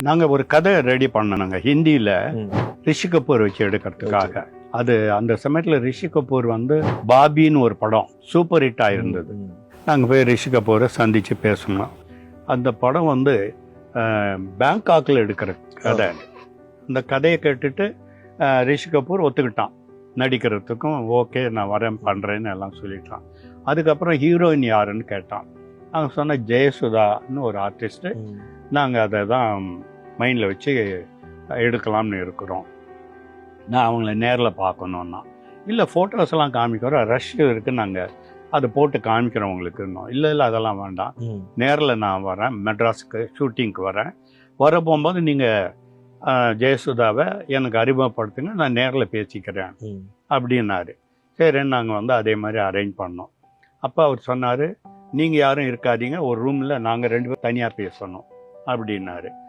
நாங்க ஒரு கதை ரெடி பண்ணோங்க ஹிந்தியில ம். ரிஷி கபூர் வச்சு எடுக்கிறதுக்காக. அது அந்த சமயத்துல ரிஷி கபூர் வந்து பாபின்னு ஒரு படம் சூப்பர் ஹிட் ஆயிருந்தது. ம். நாங்க போய் ரிஷி கபூரை சந்திச்சு பேசணும். அந்த படம் வந்து பேங்காக்ல எடுக்கிற கதை. அந்த கதையை கேட்டுட்டு ரிஷி கபூர் ஒத்துக்கிட்டான் நடிக்கிறதுக்கும். ஓகே நான் வரேன் பண்ணுறேன்னு எல்லாம் சொல்லிட்டான். அதுக்கப்புறம் ஹீரோயின் யாருன்னு கேட்டான். நாங்கள் சொன்ன ஜெயசுதான்னு ஒரு ஆர்டிஸ்ட்டு. ம். நாங்கள் அதை தான் மைண்டில் வச்சு எடுக்கலாம்னு இருக்கிறோம். நான் அவங்கள நேரில் பார்க்கணுன்னா இல்லை ஃபோட்டோஸ் எல்லாம் காமிக்கிறோம், ரஷ் இருக்குது, நாங்கள் அதை போட்டு காமிக்கிறோம் உங்களுக்கு இன்னும். இல்லை அதெல்லாம் வேண்டாம், ம். நேரில் நான் வரேன், மெட்ராஸுக்கு ஷூட்டிங்க்கு வரேன். வர போகும்போது நீங்கள் ஜெயசுதாவை எனக்கு அறிமுகப்படுத்துங்க, நான் நேரில் பேசிக்கிறேன் ம். அப்படின்னாரு. சரின்னு நாங்கள் வந்து அதே மாதிரி அரேஞ்ச் பண்ணோம். அப்போ அவர் சொன்னார், நீங்கள் யாரும் இருக்காதீங்க, ஒரு ரூமில் நாங்கள் 2 பேரும் தனியாக பேசணும் அப்படின்னாரு.